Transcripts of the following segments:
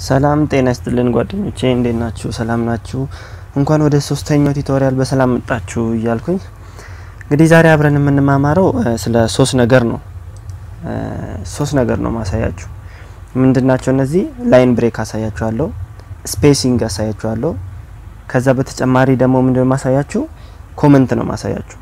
ሰላም ጤና ይስጥልን ጓደኞቼ እንዴት ናችሁ ሰላም ናችሁ እንኳን ወደ ሶስተኛው ቱቶሪያል በሰላም መጣችሁ እያልኩኝ እንግዲህ ዛሬ አብረን የምንማማረው ስለ ሶስት ነገር ነው ማሳያችሁ ምንድናቸው እነዚህ ላይን ብሬክ አሳያችኋለሁ ስፔሲንግ አሳያችኋለሁ ከዛ በተጨማሪ ደግሞ ምንድነው ማሳያችሁ ኮሜንት ነው ማሳያችሁ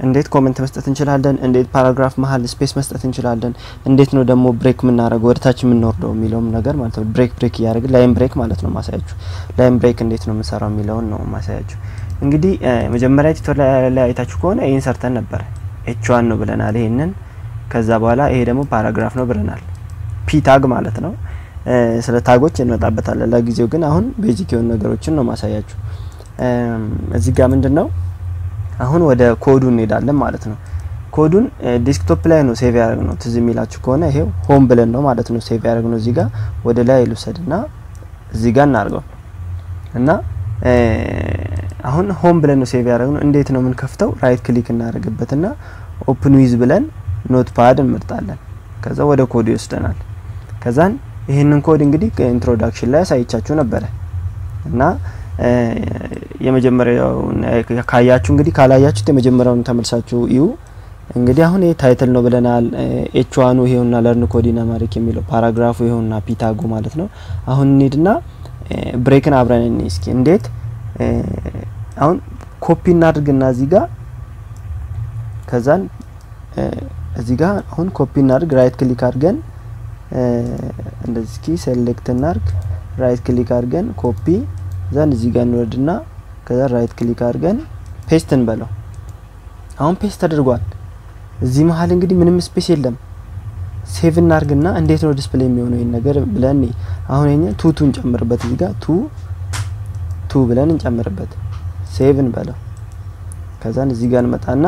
እንዴት ኮሜንት መስጠት እንችላለን እንዴት ፓራግራፍ መሃል ስፔስ መስጠት እንችላለን እንዴት ነው ደግሞ ብሬክ ምናረገው ወደታች ምንወርደው የሚለውም ነገር ማለት ነው ብሬክ ያደርግ ላይን ብሬክ ማለት ነው ማሳያችሁ ላይን ብሬክ እንዴት ነው የምንሰራው የሚለው ነው ማሳያችሁ እንግዲህ መጀመሪያ ቱቶሪያል ላይ አይታችሁ ከሆነ ይሄን ሰርተን ነበር h1 ነው ብለናል ይሄንን ከዛ በኋላ ይሄ ደግሞ ፓራግራፍ ነው ብለናል ፒ ታግ ማለት ነው ስለ ታጎች እንመጣበታለን ለጊዜው ግን አሁን ቤዚክ የሆኑ ነገሮችን ነው ማሳያችሁ እዚህ ጋር ምንድነው አሁን ወደ ኮዱ እንሄዳለን ማለት ነው ኮዱን ዴስክቶፕ ላይ ነው ሴቭ ያደርግነው ትዝ የሚላችሁ ከሆነ ይሄው ሆም ብለን ነው ማለት ነው ሴቭ ያደርግነው እዚህ ጋር ወደ ላይ ልውሰድና እዚህ ጋር እናርገው እና አሁን ሆም ብለን ነው ሴቭ ያደርግነው እንዴት ነው ምን ከፍተው ራይት ክሊክ እናደርግበትና ኦፕን ዊዝ ብለን ኖትፓድ እንመርጣለን ከዛ ወደ ኮዱ ይወስደናል ከዛን ይሄንን ኮድ እንግዲህ ኢንትሮዳክሽን ላይ ሳይቻችሁ ነበር እና የመጀመሪያው ካያችሁ እንግዲህ ካላያችሁት የመጀመሪያውን ተመልሳችሁ እዩ እንግዲህ አሁን ይሄ ታይትል ነው ብለናል h1 ይሄውና ለርን ኮዲና ማሪክ የሚለው ፓራግራፉ ይሄውና ፒታጉ ማለት ነው አሁን እንሂድና ብሬክን አብረን እስኪ እንዴት አሁን ኮፒ እናድርግና እዚህ ጋር ከዛን እዚህ ጋር አሁን ኮፒ እናድርግ ራይት ክሊክ አድርገን እንደዚህ ሴሌክት እናድርግ ራይት ክሊክ አድርገን ኮፒ ዘን እዚህ ጋር እንወርድና ከዛ ራይት ክሊክ አድርገን ፔስት እንበለው አሁን ፔስት ተደርጓል እዚህ መሃል እንግዲህ ምንም ስፔስ የለም ሴቭ እናርግና እንዴት ነው ዲስፕሌይ የሚሆነው ይሄን ነገር ብለን አሁን እኛ ቱቱን ጨምርበት እዚህ ጋር ቱ ብለን እንጨምርበት ሴቭ እንበለው ከዛን እዚህ ጋር እንመጣና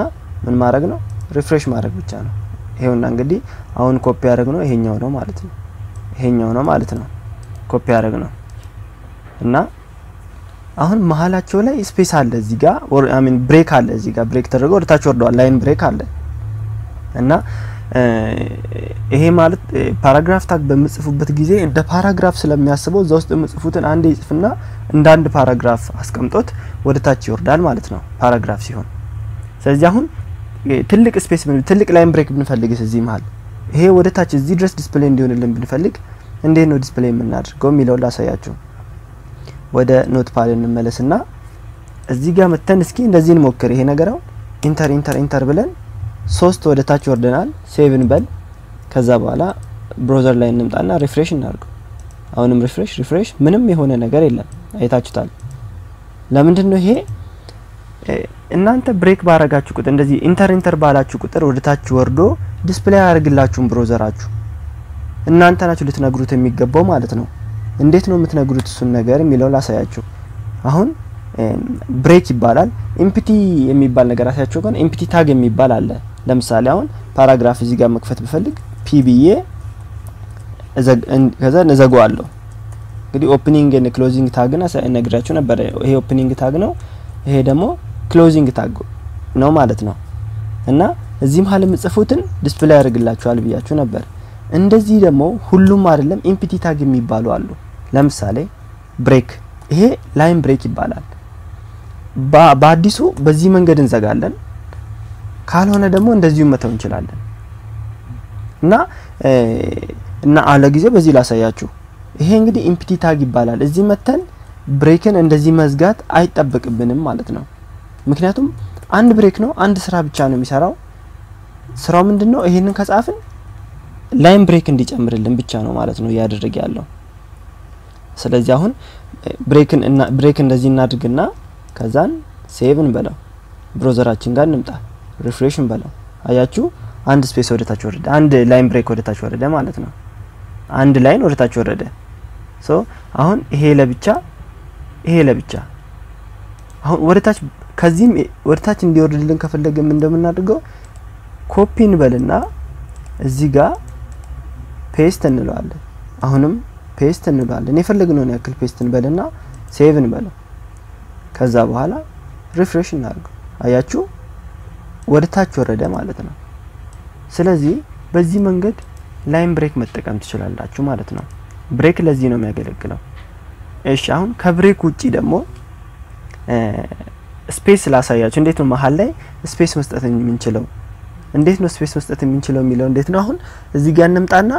ምን ማድረግ ነው ሪፍሬሽ ማድረግ ብቻ ነው ይሄውና እንግዲህ አሁን ኮፒ ያደርግነው ይሄኛው ነው ማለት ነው ኮፒ ያደርግነው እና አሁን መሃላቸው ላይ ስፔስ አለ እዚህ ጋር ብሬክ አለ እዚህ ጋር ብሬክ ተደርጎ ወደታች ወርዷል ላይን ብሬክ አለ እና ይሄ ማለት ፓራግራፍ ታግ በመጽፉበት ጊዜ እንደ ፓራግራፍ ስለሚያስበው እዛ ውስጥ የምጽፉትን አንዴ ይጽፍና እንደ አንድ ፓራግራፍ አስቀምጦት ወደታች ይወርዳል ማለት ነው ፓራግራፍ ሲሆን ስለዚህ አሁን ትልቅ ስፔስ ትልቅ ላይን ብሬክ ብንፈልግስ እዚህ መሃል ይሄ ወደታች እዚህ ድረስ ዲስፕሌይ እንዲሆንልን ብንፈልግ እንዴት ነው ዲስፕሌይ የምናደርገው የሚለው ላሳያችሁ ወደ ኖትፓድ እንመለስና እዚህ ጋር መተን እስኪ እንደዚህ እንሞክር ይሄ ነገርው ኢንተር ብለን 3 ወደ ታች ወርደናል ሴቭ እንበል ከዛ በኋላ ብራውዘር ላይ እንምጣና ሪፍሬሽ እናድርገው አሁንም ሪፍሬሽ ምንም የሆነ ነገር የለም አይታችሁታል ለምንድን ነው ይሄ እናንተ ብሬክ ባረጋችሁ ቁጥር እንደዚህ ኢንተር ባላችሁ ቁጥር ወደ ታች ወርዶ ዲስፕሌይ ያደርግላችሁን ብራውዘራችሁ እናንተ ናችሁ ልትነግሩት የሚገባው ማለት ነው እንዴት ነው የምትነግሩት እሱን ነገር የሚለው ላሳያችሁ አሁን ብሬክ ይባላል ኤምፕቲ የሚባል ነገር አሳያችሁ ግን ኤምፕቲ ታግ የሚባል አለ ለምሳሌ አሁን ፓራግራፍ እዚህ ጋር መክፈት ብፈልግ ፒቢኤ ከዛ ነዘጋዋለሁ እንግዲህ ኦፕኒንግ ኤንድ ክሎዚንግ ታግና ነግራችሁ ነበር ይሄ ኦፕኒንግ ታግ ነው ይሄ ደግሞ ክሎዚንግ ታግ ነው ማለት ነው እና እዚህ መሃል የምጽፉትን ዲስፕሌይ ያደርግላችኋል ብያችሁ ነበር እንደዚህ ደግሞ ሁሉም አይደለም ኤምፕቲ ታግ የሚባሉ አሉ ለምሳሌ ብሬክ ይሄ ላይን ብሬክ ይባላል በአዲሱ በዚህ መንገድ እንዘጋለን ካልሆነ ደግሞ እንደዚሁ መተው እንችላለን እና አለ ጊዜ በዚህ ላሳያችሁ ይሄ እንግዲህ ኤምፕቲ ታግ ይባላል እዚህ መተን ብሬክን እንደዚህ መዝጋት አይጠበቅብንም ማለት ነው ምክንያቱም አንድ ብሬክ ነው አንድ ስራ ብቻ ነው የሚሰራው ስራው ምንድነው ይሄንን ከጻፍን ላይን ብሬክ እንዲጨምርልን ብቻ ነው ማለት ነው ያደረገ ያለው ስለዚህ አሁን ብሬክ እንደዚህ እናድርግና ከዛን ሴቭ እንበለው ብራውዘራችን ጋር እንምጣ ሪፍሬሽ እንበለው አያችሁ አንድ ስፔስ ወደታች ወረደ አንድ ላይን ብሬክ ወደታች ወረደ ማለት ነው አንድ ላይን ወደታች ወረደ አሁን ይሄ ለብቻ አሁን ወደታች ከዚህም ወደታች እንዲወርድልን ከፈለግን እንደምናደርገው ኮፒ እንበልና እዚህ ጋር ፔስት እንለዋለን አሁንም ፔስት እንለዋለን የፈለግነውን ያክል ፔስት እንበልና ሴቭ እንበለው ከዛ በኋላ ሪፍሬሽ እናድርገው አያችሁ ወደታች ወረደ ማለት ነው ስለዚህ በዚህ መንገድ ላይን ብሬክ መጠቀም ትችላላችሁ ማለት ነው ብሬክ ለዚህ ነው የሚያገለግለው እሺ አሁን ከብሬክ ውጪ ደግሞ ስፔስ ላሳያችሁ እንዴት ነው መሃል ላይ ስፔስ መስጠት የምንችለው እንዴት ነው ስፔስ መስጠት የምንችለው የሚለው እንዴት ነው አሁን እዚህ ጋር እንምጣና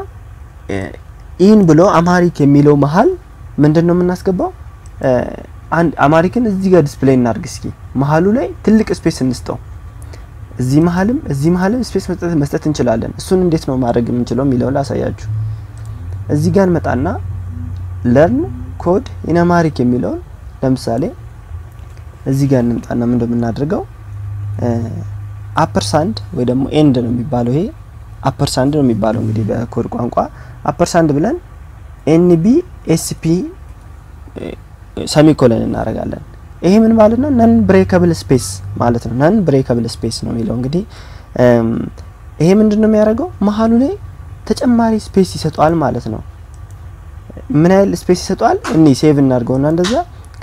ኢን ብሎ አማሪክ የሚለው መሃል ምንድነው የምናስገባው አንድ አማሪክን እዚህ ጋር ዲስፕሌይ እናርግ እስኪ መሃሉ ላይ ትልቅ ስፔስ እንስጠው እዚህ መሃልም ስፔስ መስጠት እንችላለን እሱን እንዴት ነው ማድረግ የምንችለው የሚለው ላሳያችሁ እዚህ ጋር መጣና learn code in amharic የሚለው ለምሳሌ እዚህ ጋር እንምጣና ምን እንደምናደርገው አፐርሳንድ ወይ ደግሞ ኤንድ ነው የሚባለው ይሄ አፐርሳንድ ነው የሚባለው እንግዲህ በኮድ ቋንቋ አፐርሳንድ ብለን ኤንቢ ኤስፒ ሰሚኮለን እናደርጋለን ይሄ ምን ማለት ነው ነን ብሬከብል ስፔስ ማለት ነው ነን ብሬከብል ስፔስ ነው የሚለው እንግዲህ ይሄ ምንድነው የሚያደርገው መሃሉ ላይ ተጨማሪ ስፔስ ይሰጣል ማለት ነው ምን ያህል ስፔስ ይሰጣል እኒ ሴቭ እናርገውና እንደዛ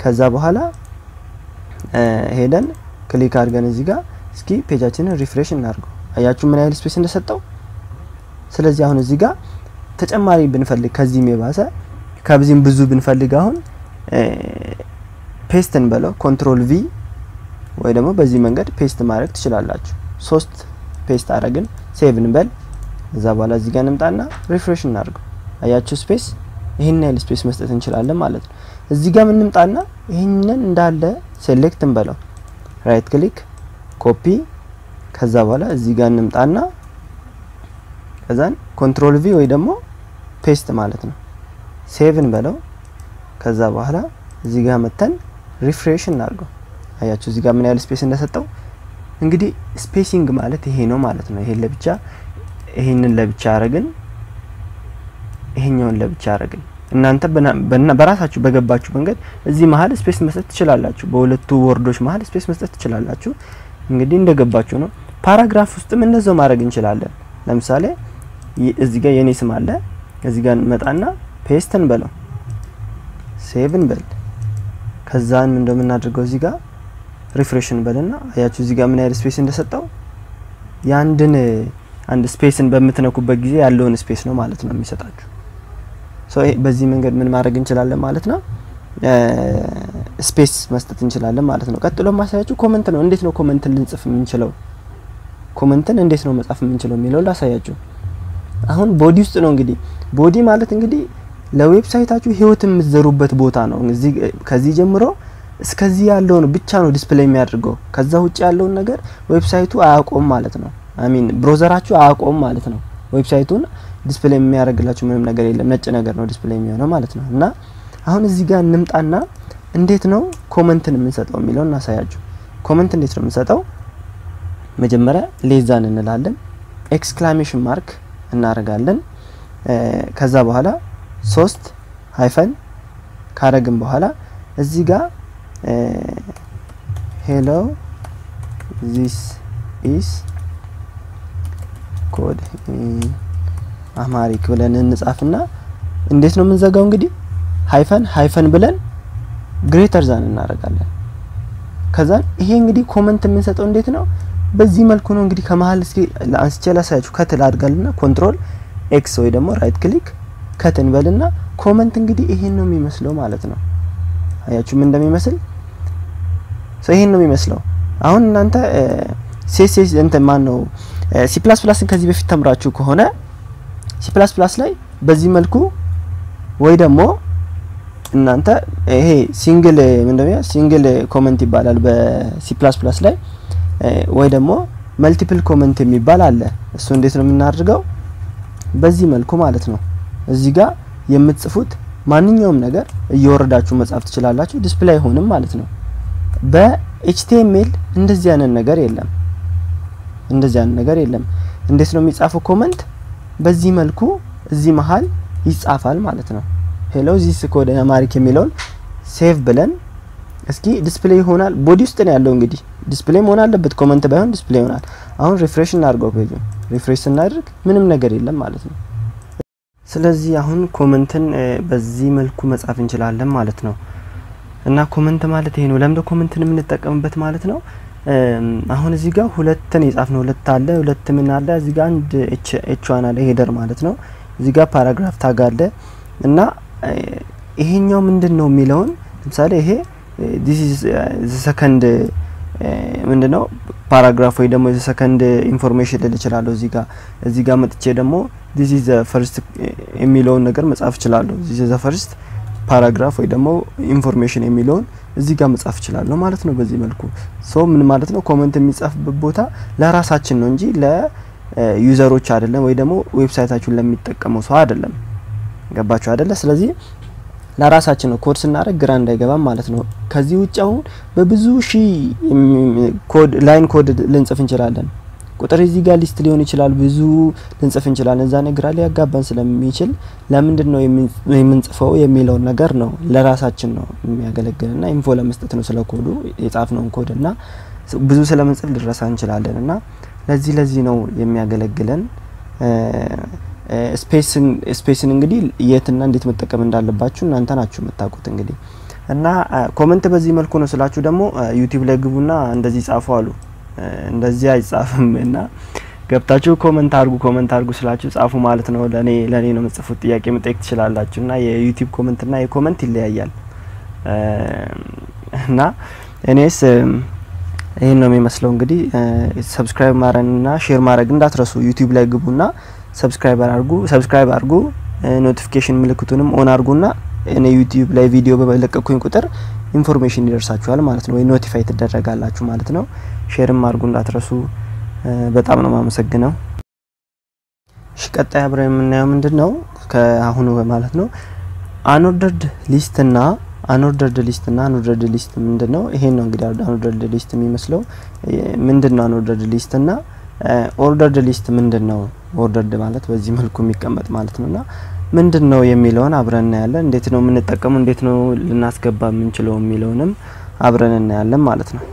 ከዛ በኋላ ሄደን ክሊክ አድርገን እዚህ ጋር እስኪ ፔጃችንን ሪፍሬሽ እናርገው አያችሁ ምን ያህል ስፔስ እንደሰጠው ስለዚህ አሁን እዚህ ጋር ተጨማሪ ብንፈልግ ከዚህም የባሰ ከብዚህም ብዙ ብንፈልግ አሁን ፔስትን በለው ኮንትሮል ቪ ወይ ደግሞ በዚህ መንገድ ፔስት ማድረግ ትችላላችሁ 3 ፔስት አረግን ሴቭ እንበል እዛ በኋላ እዚህ ጋር እንምጣና ሪፍሬሽ እናርገው አያችሁ ስፔስ ይሄን ያህል ስፔስ መስጠት እንችላለን ማለት ነው እዚህ ጋር እንምጣና ይሄንን እንዳለ ሴሌክት እንበለው ራይት ክሊክ ኮፒ ከዛ በኋላ እዚህ ጋር እንምጣና ከዛን ኮንትሮል ቪ ወይ ደግሞ ፔስት ማለት ነው ሴቭ እንበለው ከዛ በኋላ እዚህ ጋር መተን ሪፍሬሽ እናርገው አያችሁ እዚህ ጋር ምን ያህል ስፔስ እንደሰጠው እንግዲህ ስፔሲንግ ማለት ይሄ ነው ማለት ነው ይሄን ለብቻ ይሄንን ለብቻ አረግን ይሄኛውን ለብቻ አረግን እናንተ በራሳችሁ በገባችሁ መንገድ እዚህ መሃል ስፔስ መስጠት ትችላላችሁ በሁለቱ ወርዶች መሃል ስፔስ መስጠት ትችላላችሁ እንግዲህ እንደገባችሁ ነው ፓራግራፍ ውስጥም እንደዛው ማድረግ እንችላለን ለምሳሌ እዚህ ጋር የኔ ስም አለ እዚህ ጋር መጣና ፔስትን በለው ሴቭን በል ከዛን ምን እንደምናደርገው እዚህ ጋር ሪፍሬሽን በልና አያችሁ እዚህ ጋር ምን ያህል ስፔስ እንደሰጠው አንድ ስፔስን በመትነኩበት ጊዜ ያለውን ስፔስ ነው ማለት ነው የሚሰጣችሁ በዚህ መንገድ ምን ማድረግ እንችላለን ማለት ነው ስፔስ መስጠት እንችላለን ማለት ነው ቀጥሎ ማሳያችሁ ኮሜንት ነው እንዴት ነው ኮሜንትን ልንጽፍ የምንችለው ኮሜንትን እንዴት ነው መጻፍ የምንችለው የሚለው ላሳያችሁ አሁን ቦዲ ውስጥ ነው እንግዲህ ቦዲ ማለት እንግዲህ ለዌብሳይታችሁ ህይወት የምትዘሩበት ቦታ ነው እዚህ ከዚህ ጀምሮ እስከዚህ ያለው ነው ብቻ ነው ዲስፕሌይ የሚያደርገው ከዛ ውጪ ያለው ነገር ዌብሳይቱ አያቆም ማለት ነው አሚን ብራውዘራችሁ አያቆም ማለት ነው ዌብሳይቱን ዲስፕሌይ የሚያደርግላችሁ ምንም ነገር የለም ነጭ ነገር ነው ዲስፕሌይ የሚሆነው ማለት ነው እና አሁን እዚህ ጋር እንምጣና እንዴት ነው ኮሜንትን የምንሰጠው የሚለው እናሳያችሁ ኮሜንት እንዴት ነው የምንሰጠው መጀመሪያ ሌዛን እንላለን ኤክስክላሜሽን ማርክ እናረጋለን ከዛ በኋላ 3 ሃይፈን ካረግን በኋላ እዚህ ጋር hello this is code አማሪክ ብለን እንጻፍና እንዴት ነው የምንዘጋው እንግዲህ ሃይፈን ብለን ግሬተር ዛን እናረጋለን ከዛ ይሄ እንግዲህ ኮሜንት የምንሰጠው እንዴት ነው በዚህ መልኩ ነው እንግዲህ ከመሃል እስኪ አንስቼ ላሳያችሁ ከትል አድርጋልና ኮንትሮል ኤክስ ወይ ደግሞ ራይት ክሊክ ከትን በልና ኮሜንት እንግዲህ ይሄን ነው የሚመስለው ማለት ነው አያችሁ ምን እንደሚመስል ይሄን ነው የሚመስለው አሁን እናንተ ሲኤስኤስ እንተ ማን ነው C++ን ከዚህ በፊት ተምራችሁ ከሆነ C++ ላይ በዚህ መልኩ ወይ ደግሞ እናንተ ይሄ ሲንግል ኮሜንት ይባላል በC++ ላይ ወይ ደግሞ መልቲፕል ኮሜንት የሚባል አለ እሱ እንዴት ነው የምናደርገው በዚህ መልኩ ማለት ነው እዚህ ጋር የምትጽፉት ማንኛውም ነገር እየወረዳችሁ መጻፍ ትችላላችሁ ዲስፕሌይ ሆንም ማለት ነው በኤችቲኤምኤል እንደዚህ አይነት ነገር የለም እንዴት ነው የሚጻፈው ኮሜንት በዚህ መልኩ እዚህ መሃል ይጻፋል ማለት ነው hello this code አማሪክ የሚለውን ሴቭ ብለን እስኪ ዲስፕሌይ ይሆናል ቦዲ ውስጥ ነው ያለው እንግዲህ ዲስፕሌይ መሆን አለበት ኮሜንት ባይሆን ዲስፕሌይ ይሆናል አሁን ሪፍሬሽ እናድርገው ፔጁን ሪፍሬሽ እናድርግ ምንም ነገር የለም ማለት ነው ስለዚህ አሁን ኮሜንትን በዚህ መልኩ መጻፍ እንችላለን ማለት ነው እና ኮሜንት ማለት ይሄ ነው ለምን ኮሜንትን የምንጠቀምበት ማለት ነው አሁን እዚህ ጋር ሁለትን የጻፍነው ሁለት አለ ሁለት ምን አለ እዚህ ጋር አንድ ኤች1 አለ ሄደር ማለት ነው እዚህ ጋር ፓራግራፍ ታግ አለ እና ይሄኛው ምንድነው የሚለውን ለምሳሌ ይሄ this is the second ምንድነው ፓራግራፍ ወይ ደግሞ the second information ልል ይችላል እዚህ ጋር መጥቼ ደግሞ this is the first የሚለውን ነገር መጻፍ ይችላል this is the first paragraph ወይ ደግሞ information የሚለውን እዚህ ጋር መጻፍ ይችላል ማለት ነው በዚህ መልኩ ምን ማለት ነው ኮሜንት የሚጻፍበት ቦታ ለራሳችን ነው እንጂ ለዩዘሮች አይደለም ወይ ደግሞ ዌብሳይታችሁን ለሚጠቀመው ሰው አይደለም ገባችሁ አይደለ ስለዚህ ለራሳችን ነው ኮድ ስናደርግ ግራ እንዳይገባ ማለት ነው ከዚህ ውጭ አሁን በብዙ ሺ ኮድ ላይን ኮድ ልንጽፍ እንችላለን ቁጥር እዚህ ጋር ሊስት ሊሆን ይችላል ብዙ ልንጽፍ እንችላለን እዛ ነገር ላይ ያጋባን ስለሚችል ለምንድነው የምንጽፈው የሚለው ነገር ነው ለራሳችን ነው የሚያገለግልና ኢንፎ ለመስጠት ነው ስለ ኮዱ የጻፍነውን ኮድና ብዙ ስለምንጽፍ ልረሳ እንችላለንና ለዚህ ነው የሚያገለግለን ስፔስን እንግዲህ የትና እንዴት መጠቀም እንዳለባችሁ እናንተ ናችሁ መታቁት እንግዲህ እና ኮሜንት በዚህ መልኩ ነው ስላችሁ ደግሞ ዩቲዩብ ላይ ግቡና እንደዚህ ጻፉ አሉ እንደዚህ አይጻፍም እና ገብታችሁ ኮሜንት አርጉ ስላችሁ ጻፉ ማለት ነው ለኔ ነው መጽፉት ጥያቄ መጠየቅ ትችላላችሁና የዩቲዩብ ኮሜንትና የኮሜንት ይለያያል እና እኔስ ይሄን ነው የሚመስለው እንግዲህ ሰብስክራይብ ማረንና ሼር ማድረግ እንዳትረሱ ዩቲዩብ ላይ ግቡና ሰብስክራይብ አርጉ ኖቲፊኬሽን ምልክቱንም ኦን አርጉና እኔ ዩቲዩብ ላይ ቪዲዮ በመለቀቁኝ ቁጥር ኢንፎርሜሽን ይደርሳችኋል ማለት ነው ወይ ኖቲፋይ ተደረጋላችሁ ማለት ነው ሼርም አርጉ እንዳትረሱ በጣም ነው ማመሰግነው እሺ ቀጣይ አብረን የምናየው ምንድነው ከአሁኑ ማለት ነው አንኦርደርድ ሊስት እና አንኦርደርድ ሊስት ምንድነው ይሄ ነው እንግዲህ አንኦርደርድ ሊስት የሚመስለው ምንድነው አንኦርደርድ ሊስት እና ኦርደርድ ሊስት ምንድነው ኦርደርድ ማለት በዚህ መልኩ የሚቀመጥ ማለት ነውና ምንድነው የሚለውን አብረን እናያለን እንዴት ነው የምንጠቀመው እንዴት ነው ልናስገባ የምንችለው የሚለውንም አብረን እናያለን ማለት ነው